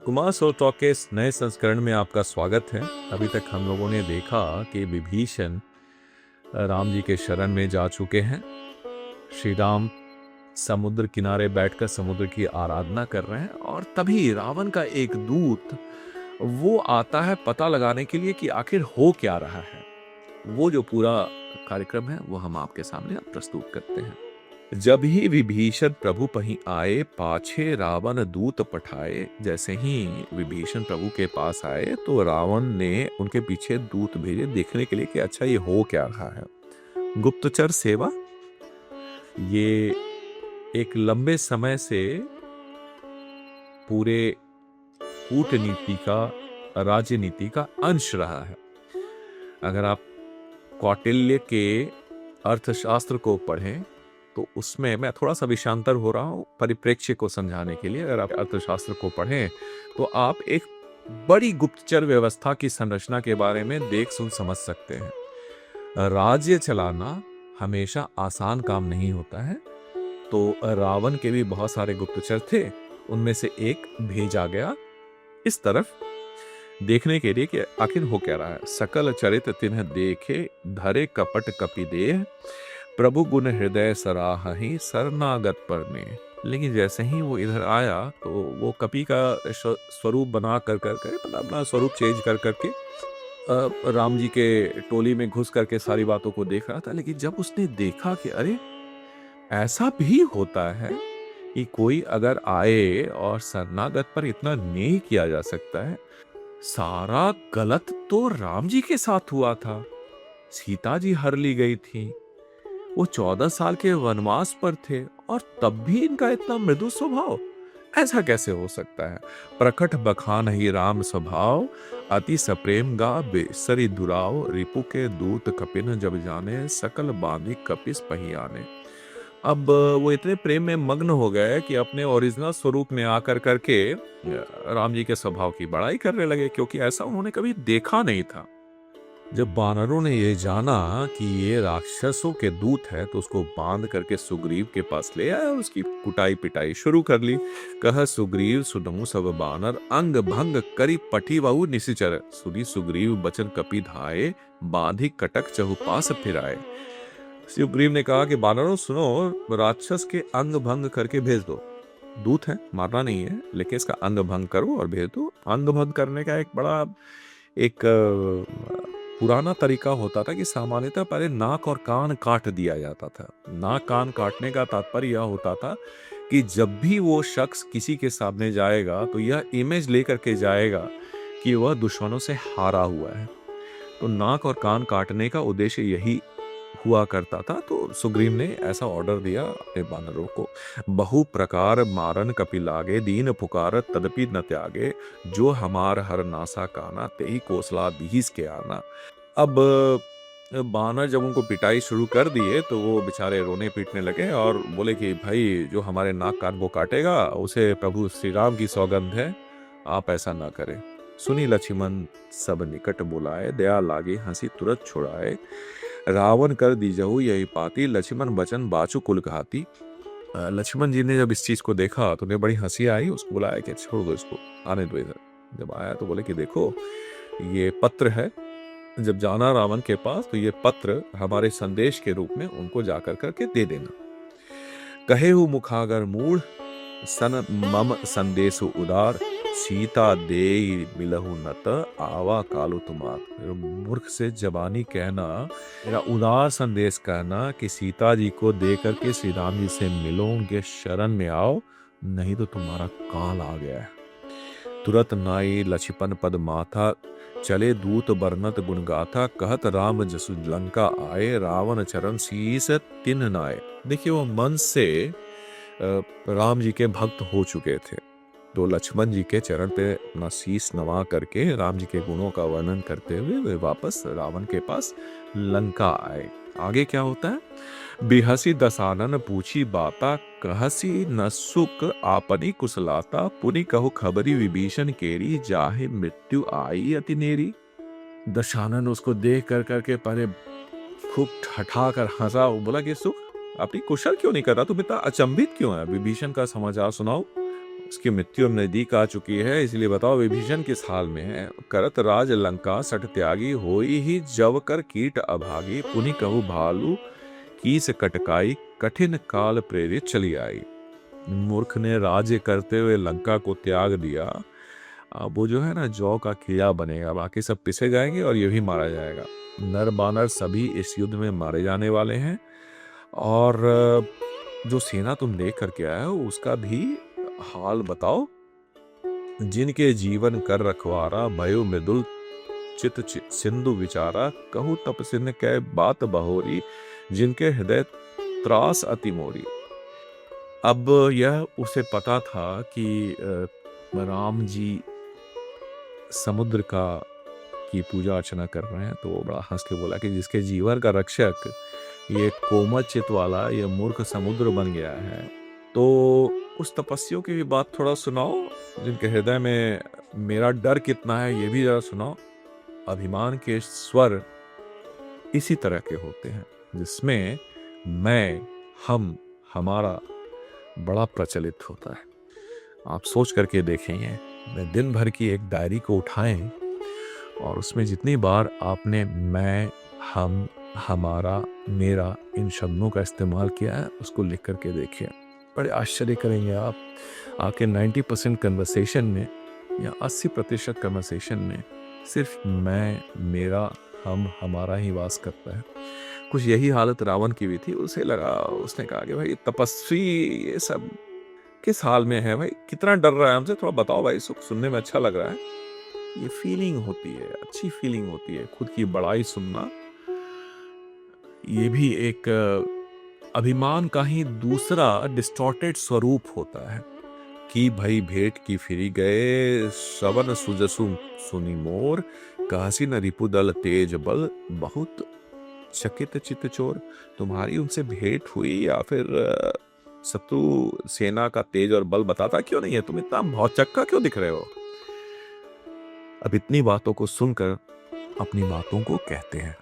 Kumar so talk के इस नए संस्करण में आपका स्वागत है। अभी तक हम लोगों ने देखा कि विभीषण राम जी के शरण में जा चुके हैं। श्री राम समुद्र किनारे बैठकर समुद्र की आराधना कर रहे हैं और तभी रावण का एक दूत वो आता है पता लगाने के लिए कि आखिर हो क्या रहा है। वो जो पूरा कार्यक्रम है वो हम आपके सामने अब प्रस्तुत करते हैं। जब ही विभीषण प्रभु पहीं आए, पाछे रावण दूत पठाए। जैसे ही विभीषण प्रभु के पास आए तो रावण ने उनके पीछे दूत भेजे देखने के लिए कि अच्छा ये हो क्या रहा है। गुप्तचर सेवा ये एक लंबे समय से पूरे कूटनीति का, राजनीति का अंश रहा है। अगर आप कौटिल्य के अर्थशास्त्र को पढ़ें तो उसमें मैं थोड़ा सा विषयांतर हो रहा हूं परिप्रेक्ष्य को समझाने के लिए। अगर आप अर्थशास्त्र को पढ़ें तो आप एक बड़ी गुप्तचर व्यवस्था की संरचना के बारे में देख सुन समझ सकते हैं। राज्य चलाना हमेशा आसान काम नहीं होता है। तो रावण के भी बहुत सारे गुप्तचर थे, उनमें से एक भेजा गया इस तरफ देखने के लिए कि आखिर हो क्या रहा है। सकल चरित तिन्ह देखे, धरे कपट कपि देह, प्रभु गुण हृदय सराहहि, शरणागत परने। लेकिन जैसे ही वो इधर आया तो वो कपि का स्वरूप बना कर मतलब अपना स्वरूप चेंज कर करके राम जी के टोली में घुस करके सारी बातों को देख रहा था। लेकिन जब उसने देखा कि अरे ऐसा भी होता है कि कोई अगर आए और शरणागत पर इतना नेह किया जा सकता है। सारा गलत तो राम जी के साथ हुआ था। सीता जी हर ली गई थी, वो 14 साल के वनवास पर थे और तब भी इनका इतना मृदु स्वभाव, ऐसा कैसे हो सकता है। प्रकट बखान ही राम स्वभाव, अति सप्रेम गा बेसरी दुराव, रिपु के दूत कपिन जब जाने, सकल बांधी कपिस पहियाने। अब वो इतने प्रेम में मग्न हो गए कि अपने ओरिजिनल स्वरूप में आकर करके राम जी के स्वभाव की बड़ाई करने लगे, क्योंकि ऐसा उन्होंने कभी देखा नहीं था। जब वानरों ने ये जाना कि ये राक्षसों के दूत है तो उसको बांध करके सुग्रीव के पास ले आया और उसकी कुटाई पिटाई शुरू कर ली। कह सुग्रीव सुनहु सब बानर, अंग भंग करी पठी बहु निशिचर, सुनी सुग्रीव बचन कपि धाये, बांधी कटक चहुपास फिराए। सुग्रीव ने कहा कि बानरों सुनो, राक्षस के अंग भंग करके भेज दो। दूत है, मारना नहीं है, लेकिन इसका अंग भंग करो और भेज दो। अंग भंग करने का एक बड़ा पुराना तरीका होता था कि सामान्यतः पहले नाक और कान काट दिया जाता था। नाक कान काटने का तात्पर्य यह होता था कि जब भी वो शख्स किसी के सामने जाएगा तो यह इमेज लेकर के जाएगा कि वह दुश्मनों से हारा हुआ है। तो नाक और कान काटने का उद्देश्य यही हुआ करता था। तो सुग्रीव ने ऐसा ऑर्डर दिया अपने बानरों को। बहु प्रकार मारन कपि लागे, दीन पुकार तदपि न त्यागे, जो हमार हर नासा काना, तेही कोसला दीस के आना। अब बानर जब उनको पिटाई शुरू कर दिए तो वो बेचारे रोने पीटने लगे और बोले कि भाई जो हमारे नाक कान को काटेगा उसे प्रभु श्री राम की सौगंध है, आप ऐसा ना करें। सुनी लक्ष्मण सब निकट बुलाए, दया लागे हंसी तुरंत छुड़ाए, रावण कर दीजहु यही पाती, लक्ष्मण बचन बाचु कुल घाती। लक्ष्मण जी ने जब इस चीज को देखा तो उन्हें बड़ी हंसी आई। उसको बुलाया कि छोड़ दो इसको, आने दो इधर। जब आया तो बोले कि देखो ये पत्र है, जब जाना रावण के पास तो ये पत्र हमारे संदेश के रूप में उनको जाकर करके दे देना। कहे हु मुखागर मूढ़, सन मम संदेश उदार, सीता दे मिलहु नत, आवा कालु तुम्हार। मूर्ख से जबानी कहना, मेरा उदार संदेश कहना कि सीता जी को दे करके श्री राम जी से मिलो, उनके शरण में आओ, नहीं तो तुम्हारा काल आ गया है। तुरत नाई लक्ष्मण पद माथा, चले दूत बरनत गुण गाथा, कहत राम जसु लंका आए, रावण चरण शीस तिन नाए। देखिए वो मन से राम जी के भक्त हो चुके थे, तो लक्ष्मण जी के चरण पे अपना शीस नवा करके राम जी के गुणों का वर्णन करते हुए वे वापस रावण के पास लंका आए। आगे क्या होता है? बिहसी दसानन पूछी बाता, कहसी न सुख आपनी कुशलाता, पुनि कहु खबरी विभीषण केरी, जाहे मृत्यु आई अति नेरी। दशानन उसको देख कर करके पहले खूब ठठा कर हंसा। बोला कि सुख अपनी कुशल क्यों नहीं कर रहा, तुम इतना अचंभित क्यों है, विभीषण का समाचार सुनाओ। उसकी मृत्यु अब नजदीक आ चुकी है, इसलिए बताओ विभीषण किस हाल में है। करत राज लंका सठ त्यागी, होई ही जव कर कीट अभागी, पुनि कहु भालू कीस कटकाई, कठिन काल प्रेरित चली आई। मूर्ख ने राज्य करते हुए लंका को त्याग दिया। अब वो जो है ना जौ का कीड़ा बनेगा, बाकी सब पिसे जाएंगे और ये भी मारा जाएगा। नर बानर सभी इस युद्ध में मारे जाने वाले हैं, और जो सेना तुम लेकर करके आए हो उसका भी हाल बताओ। जिनके जीवन कर रखवारा, भयो मृदुल चित सिंधु विचारा, कहू तपसिन कै बात बहोरी, जिनके हृदय त्रास अति मोरी। अब यह उसे पता था कि राम जी समुद्र का की पूजा अर्चना कर रहे हैं, तो वो बड़ा हंस के बोला कि जिसके जीवन का रक्षक ये कोमल चित वाला ये मूर्ख समुद्र बन गया है, तो उस तपस्वियों की भी बात थोड़ा सुनाओ, जिनके हृदय में मेरा डर कितना है ये भी जरा सुनाओ। अभिमान के स्वर इसी तरह के होते हैं, जिसमें मैं, हम, हमारा बड़ा प्रचलित होता है। आप सोच करके देखेंगे, मैं दिन भर की एक डायरी को उठाएं और उसमें जितनी बार आपने मैं, हम, हमारा, मेरा इन शब्दों का इस्तेमाल किया है उसको लिख करके देखिए। बड़े आश्चर्य करेंगे आप। आपके 90% कन्वर्सेशन में या 80% कन्वर्सेशन में सिर्फ मैं, मेरा, हम, हमारा ही वास करता है। कुछ यही हालत रावण की भी थी। उसे लगा, उसने कहा कि भाई तपस्वी ये सब किस हाल में है भाई, कितना डर रहा है हमसे, थोड़ा बताओ भाई, सुख सुनने में अच्छा लग रहा है। ये फीलिंग होती है, अच्छी फीलिंग होती है, खुद की बड़ाई सुनना। ये भी एक अभिमान का ही दूसरा डिस्टॉर्टेड स्वरूप होता है कि भाई भेंट की फिरी गए, सवन सुजसु सुनी मोर, काशी न रिपुदल तेज बल, बहुत चकित चित चोर। तुम्हारी उनसे भेंट हुई या फिर शत्रु सेना का तेज और बल बताता क्यों नहीं है? तुम इतना भौचक्का क्यों दिख रहे हो? अब इतनी बातों को सुनकर अपनी बातों को कहते हैं।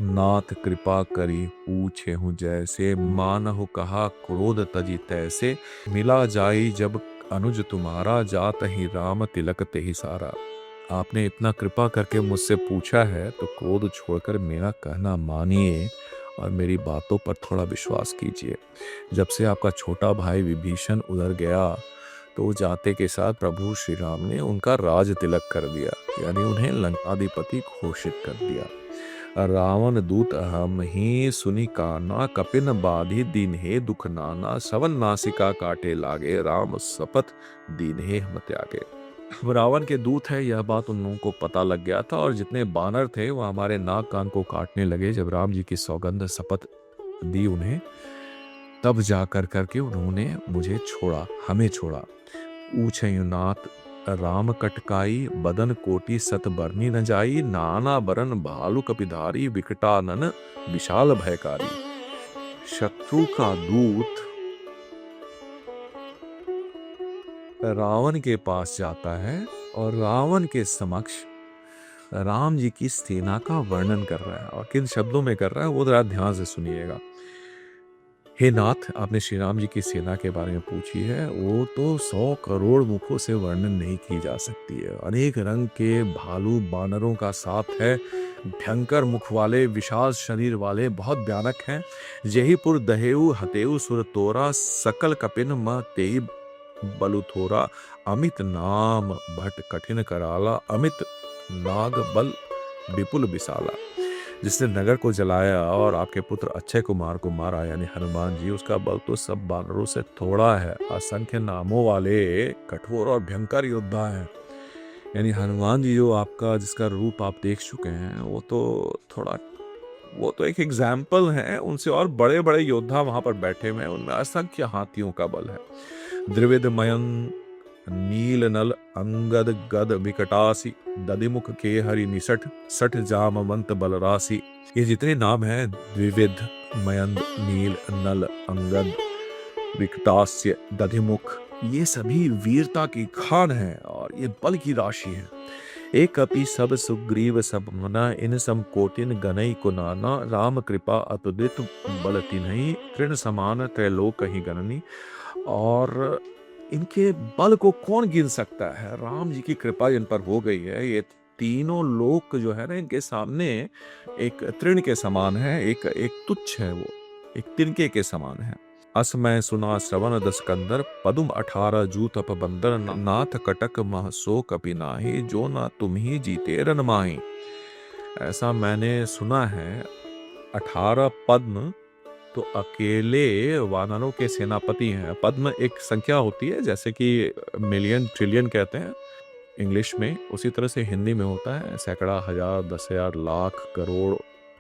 नाथ कृपा करी पूछे हूँ जैसे, मानहु कहा क्रोध तजी तैसे, मिला जाई जब अनुज तुम्हारा, जात ही राम तिलक ते ही सारा। आपने इतना कृपा करके मुझसे पूछा है तो क्रोध छोड़कर मेरा कहना मानिए और मेरी बातों पर थोड़ा विश्वास कीजिए। जब से आपका छोटा भाई विभीषण उधर गया तो जाते के साथ प्रभु श्री राम ने उनका राज तिलक कर दिया, यानी उन्हें लंकाधिपति घोषित कर दिया। रावण दूत हम ही सुनी काना, कपिन बाधी दीन हे दुख नाना, सवन नासिका काटे लागे, राम शपथ दीन हे हम त्यागे। रावण के दूत है यह बात उन लोगों को पता लग गया था, और जितने बानर थे वो हमारे नाक कान को काटने लगे। जब राम जी की सौगंध शपथ दी उन्हें, तब जाकर करके उन्होंने मुझे छोड़ा, हमें छोड़ा। ऊंचयुनाथ राम कटकाई, बदन कोटि सत बरनी न जाई, नाना बरन भालू कपिधारी, विकटानन विशाल भयकारी। शत्रु का दूत रावण के पास जाता है और रावण के समक्ष राम जी की सेना का वर्णन कर रहा है, और किन शब्दों में कर रहा है वो जरा ध्यान से सुनिएगा। हे नाथ, आपने श्री राम जी की सेना के बारे में पूछी है, वो तो 100 करोड़ मुखों से वर्णन नहीं की जा सकती है। अनेक रंग के भालू बानरों का साथ है, भयंकर मुख वाले, विशाल शरीर वाले, बहुत भयानक हैं। जहीपुर दहेऊ हतेऊ सुर तोरा, सकल कपिन म तेई बलु थोरा, अमित नाम भट कठिन कराला, अमित नाग बल विपुल विशाला। जिसने नगर को जलाया और आपके पुत्र अक्षय कुमार को मारा, यानी हनुमान जी, उसका बल तो सब बानरों से थोड़ा है। असंख्य नामों वाले कठोर और भयंकर योद्धा हैं। यानी हनुमान जी जो आपका जिसका रूप आप देख चुके हैं, वो तो एक एग्जाम्पल है। उनसे और बड़े बड़े योद्धा वहां पर बैठे हुए हैं, उनमें असंख्य हाथियों का बल है। द्विविध मयन नील नल अंगद गद विकटासी, दधिमुख के हरि निसठ, सठ जामवंत बलरासी। ये जितने नाम हैं, द्विविध, मयंद, नील, नल, अंगद, विकटास्य, दधिमुख, ये सभी वीरता की खान है और ये बल की राशि है। एक अपि सब सुग्रीव सब मना, इन सम कोटिन गनई को नाना, राम कृपा अतुलित बल तिन्हई, तृण समान त्रैलोक ही गणनी। और इनके बल को कौन गिन सकता है? राम जी की कृपा इन पर हो गई है। ये तीनों लोक जो है ना इनके सामने एक तृण के समान है, एक एक तुच्छ है वो, एक तिनके के समान है। अस मैं सुना श्रवण दस कंदर, पदुम 18 जू तप बंदर, नाथ कटक मह सो कपि नाहि, जो ना तुम ही जीते रन माहि। ऐसा मैंने सुना है, 18 पद्म तो अकेले वानरों के सेनापति हैं। पद्म एक संख्या होती है, जैसे कि मिलियन ट्रिलियन कहते हैं इंग्लिश में, उसी तरह से हिंदी में होता है सैकड़ा, हजार, 10,000, लाख, करोड़,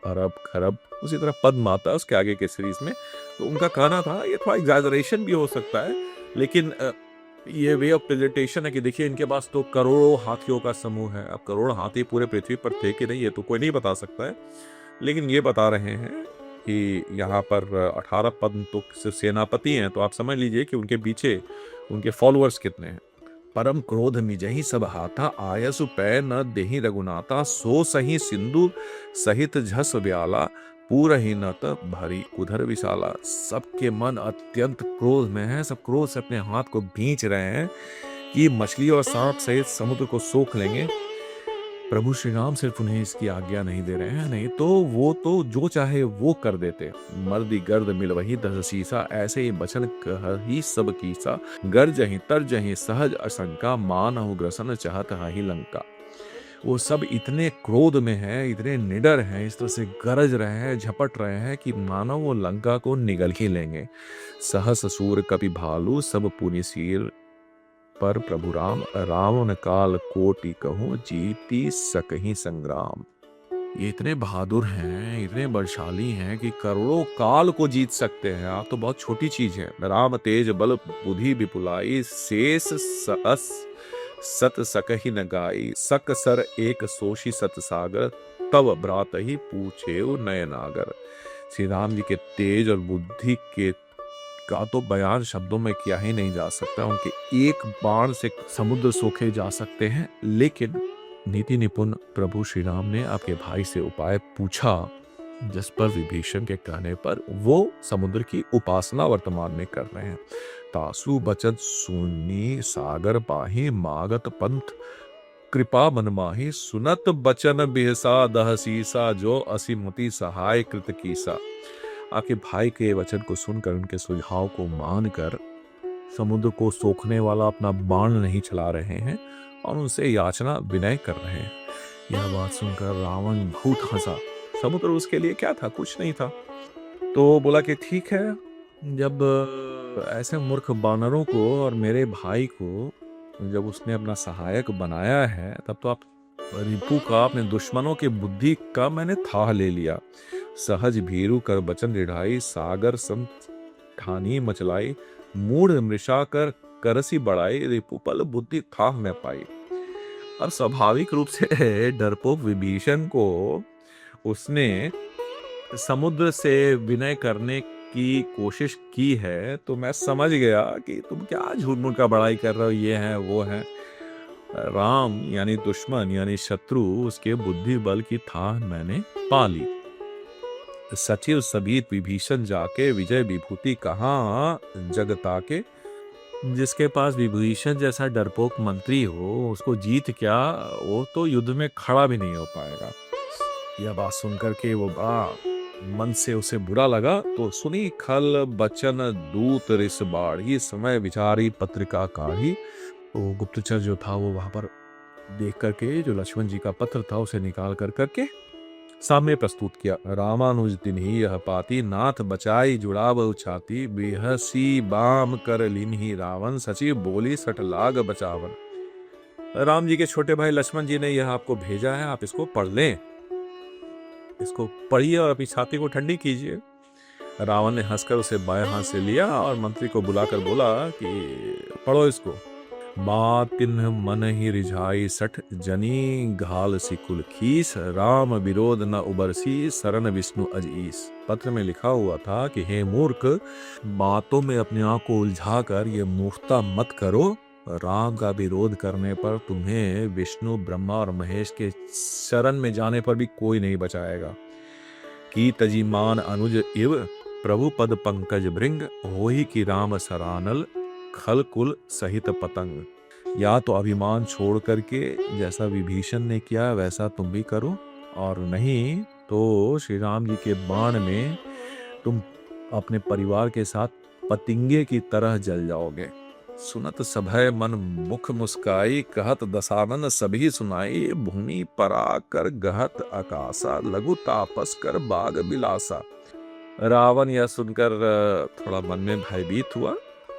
अरब, खरब। उसी तरह पद्म आता है उसके आगे के सीरीज में। तो उनका कहना था, ये थोड़ा एग्जैजरेशन भी हो सकता है, लेकिन ये वे ऑफ प्रेजेंटेशन है कि देखिए इनके पास तो करोड़ों हाथियों का समूह है। अब करोड़ हाथी पूरे पृथ्वी पर थे कि नहीं, ये तो कोई नहीं बता सकता है, लेकिन ये बता रहे हैं कि यहाँ पर 18 पद्म तो सिर्फ सेनापति हैं, तो आप समझ लीजिए कि उनके पीछे उनके फॉलोअर्स कितने हैं। परम क्रोध मिजहि सब हाथा, आयसु पै न देहि रघुनाथा, सो सही सिंधु सहित झस ब्याला, पूरहि न त भरी उधर विशाला। सबके मन अत्यंत क्रोध में है, सब क्रोध से अपने हाथ को भींच रहे हैं कि मछली और सांप सहित समुद्र को सोख लेंगे। प्रभु श्री राम सिर्फ उन्हें इसकी आज्ञा नहीं दे रहे हैं, नहीं तो वो तो जो चाहे वो कर देते। मर्दी गर्द मिल वही दस सीसा, ऐसे ही बचन कह ही सब कीसा, गर्जहि तरजहि सहज असंका, मानहु ग्रसन चाहत हाहि लंका। वो सब इतने क्रोध में हैं, इतने निडर हैं, इस तरह से गरज रहे हैं, झपट रहे हैं कि मानो वो लंका को निगल ही लेंगे। सहस सूर कपि भालू, सब पुनि सीर पर प्रभु राम, रावण काल कोटि कहूँ, जीती सकहि संग्राम। ये इतने बहादुर हैं, इतने बलशाली हैं कि करोड़ों काल को जीत सकते हैं। आप तो बहुत छोटी चीज है। राम तेज बल बुद्धि विपुलाई, शेष सअस सत सकहि न गाई, सक सर एक सोशी सत सागर, तब भ्रात ही पूछे नयनागर। श्री राम जी के तेज और बुद्धि के का तो बयान शब्दों में किया ही नहीं जा सकता। उनके एक बाण से समुद्र सोखे जा सकते हैं। लेकिन नीति निपुण प्रभु श्री राम ने आपके भाई से उपाय पूछा, जिस पर विभीषण के कहने पर वो समुद्र की उपासना वर्तमान में कर रहे हैं। तासु बचत सुनी सागर पाही, मागत पंथ कृपा मन माही, सुनत बचन बिहसा दह सीसा, जो असीमति सहाय कृत कीसा। आपके भाई के वचन को सुनकर, उनके सुझाव को मानकर समुद्र को सोखने वाला अपना बाण नहीं चला रहे हैं और उनसे याचना विनय कर रहे हैं। यह बात सुनकर रावण बहुत हंसा। समुद्र उसके लिए क्या था? कुछ नहीं था। तो बोला कि ठीक है, जब ऐसे मूर्ख बानरों को और मेरे भाई को जब उसने अपना सहायक बनाया है, तब तो आप रिपु का, अपने दुश्मनों की बुद्धि का मैंने था ले लिया। सहज भीरु कर बचन रिढ़ाई, सागर सम ठानी मचलाई, मूढ़ मृषा कर करसी बढ़ाई, रिपुपल बुद्धि था न पाई। अब स्वाभाविक रूप से डरपोक विभीषण को उसने समुद्र से विनय करने की कोशिश की है, तो मैं समझ गया कि तुम क्या झूठ मूठ का बड़ाई कर रहे हो, ये है वो है। राम यानी दुश्मन यानी शत्रु, उसके बुद्धि बल की था मैंने पा ली। सचिव सभीत विभीषण जाके, विजय विभूति कहाँ जगता के। जिसके पास विभीषण जैसा डरपोक मंत्री हो, उसको जीत क्या, वो तो युद्ध में खड़ा भी नहीं हो पाएगा। यह बात सुनकर के वो बड़ा मन से उसे बुरा लगा। तो सुनी खल बचन दूत रिस बाढ़ी, समय विचारी पत्रिका काढ़ी। तो गुप्तचर जो था वो वहां पर देख करके, जो लक्ष्मण जी का पत्र था उसे निकाल कर करके सामने प्रस्तुत किया। रामानुज तिन्हि यह पाती, नाथ बचाई जुड़ाव छाती, बेहसी बाम कर लिन्हि रावण, सचिव बोली सठ लाग बचावन। राम जी के छोटे भाई लक्ष्मण जी ने यह आपको भेजा है, आप इसको पढ़ लें, इसको पढ़िए और अपनी छाती को ठंडी कीजिए। रावण ने हंसकर उसे बाएं हाथ से लिया और मंत्री को बुलाकर बोला कि पढ़ो इसको। बात तिन्ह मन ही रिझाई, सठ जनी घाल सिकुल खीस, राम विरोध न उबरसी, शरण विष्णु अजीस। पत्र में लिखा हुआ था कि हे मूर्ख, बातों में अपने आप को उलझा कर ये मूर्खता मत करो। राम का विरोध करने पर तुम्हें विष्णु, ब्रह्मा और महेश के शरण में जाने पर भी कोई नहीं बचाएगा। की तजीमान अनुज इव, प्रभु पद पंकज भृंग, होहि की राम सरानल, खल कुल सहित पतंग। या तो अभिमान छोड़ करके जैसा विभीषण ने किया वैसा तुम भी करो, और नहीं तो श्री राम जी के बाण में तुम अपने परिवार के साथ पतिंगे की तरह जल जाओगे। सुनत सभय मन मुख मुस्काई, कहत दसानन सभी सुनाई। भूमि परा कर गहत आकाशा, लघु तापस कर बाग बिलासा। रावण यह सुनकर थोड़ा मन में भयभीत हुआ,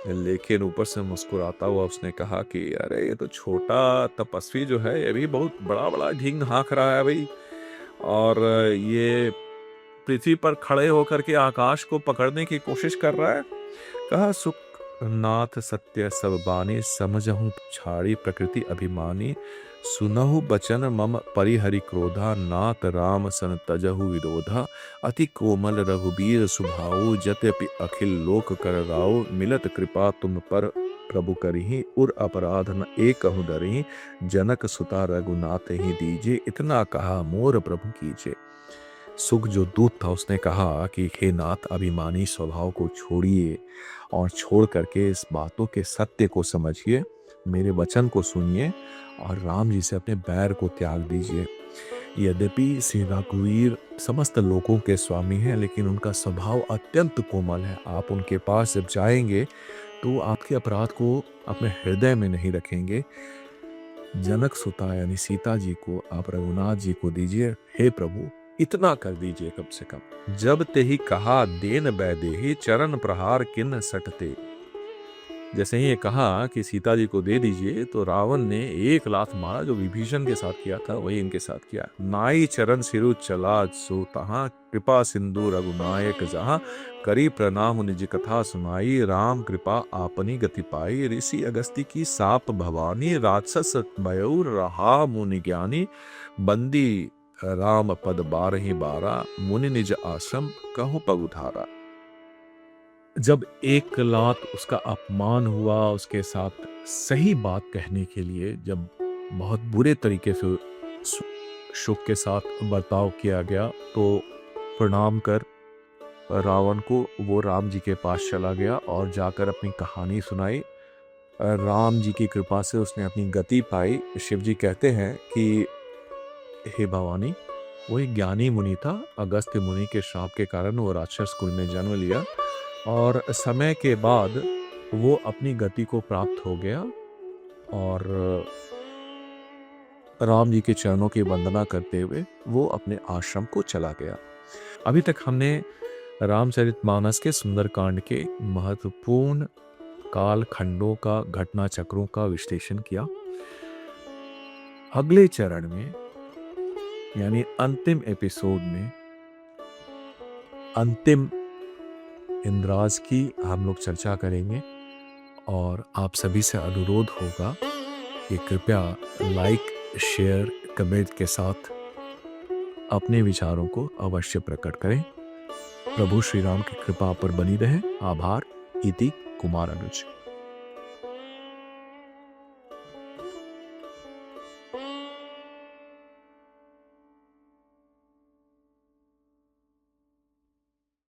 लेकिन ऊपर से मुस्कुराता हुआ उसने कहा कि अरे ये तो छोटा तपस्वी जो है ये भी बहुत बड़ा बड़ा ढींग हाँक रहा है भाई, और ये पृथ्वी पर खड़े होकर के आकाश को पकड़ने की कोशिश कर रहा है। कहा सुख नाथ सत्य सब बानी, समझहूं छाड़ी प्रकृति अभिमानी। सुनहु बचन मम परिहरि क्रोधा, नाथ राम सन तजहु विरोधा। अति कोमल रघुबीर सुभाऊ, जद्यपि अखिल लोक कर राऊ। मिलत कृपा तुम पर प्रभु करही, उर अपराध न एकहु डरही। जनक सुता रघुनाथ ही दीजे, इतना कहा मोर प्रभु कीजे। सुख जो दूत था उसने कहा कि हे नाथ, अभिमानी स्वभाव को छोड़िए और छोड़ करके इस बातों के सत्य को समझिए, मेरे वचन को सुनिए और राम जी से अपने बैर को त्याग दीजिए। यद्यपि श्री रघुवीर समस्त लोकों के स्वामी हैं, लेकिन उनका स्वभाव अत्यंत कोमल है। आप उनके पास जब जाएंगे तो आपके अपराध को अपने हृदय में नहीं रखेंगे। जनक सुता यानी सीता जी को आप रघुनाथ जी को दीजिए। हे प्रभु, इतना कर दीजिए कम से कम। जब ते ही कहा देन बैदेही, चरण प्रहार किन सटते। जैसे ही ये कहा कि सीता जी को दे दीजिए तो रावण ने एक लात मारा, जो विभीषण के साथ किया था वही इनके साथ किया। नाई चरण सिरु चला सो तहाँ, कृपा सिंधु रघुनायक जहाँ। करी प्रणाम निज कथा सुनाई, राम कृपा आपनी गति पाई। ऋषि अगस्ती की साप भवानी, राक्षस मयूर रहा मुनि ज्ञानी। बंदी राम पद बारहि बारा, मुनि निज आश्रम कहूँ पग उधारा। जब एक लात उसका अपमान हुआ, उसके साथ सही बात कहने के लिए जब बहुत बुरे तरीके से शुक के साथ बर्ताव किया गया, तो प्रणाम कर रावण को वो राम जी के पास चला गया और जाकर अपनी कहानी सुनाई। राम जी की कृपा से उसने अपनी गति पाई। शिव जी कहते हैं कि हे भवानी, वो एक ज्ञानी मुनि था। अगस्त्य मुनि के श्राप के कारण वो राक्षस कुल में जन्म लिया और समय के बाद वो अपनी गति को प्राप्त हो गया और राम जी के चरणों की वंदना करते हुए वो अपने आश्रम को चला गया। अभी तक हमने रामचरितमानस के सुंदरकांड के महत्वपूर्ण काल खंडों का, घटना चक्रों का विश्लेषण किया। अगले चरण में यानी अंतिम एपिसोड में अंतिम इंद्राज की हम लोग चर्चा करेंगे और आप सभी से अनुरोध होगा कि कृपया लाइक, शेयर, कमेंट के साथ अपने विचारों को अवश्य प्रकट करें। प्रभु श्री राम की कृपा पर बनी रहे। आभार। इति कुमार अनुज।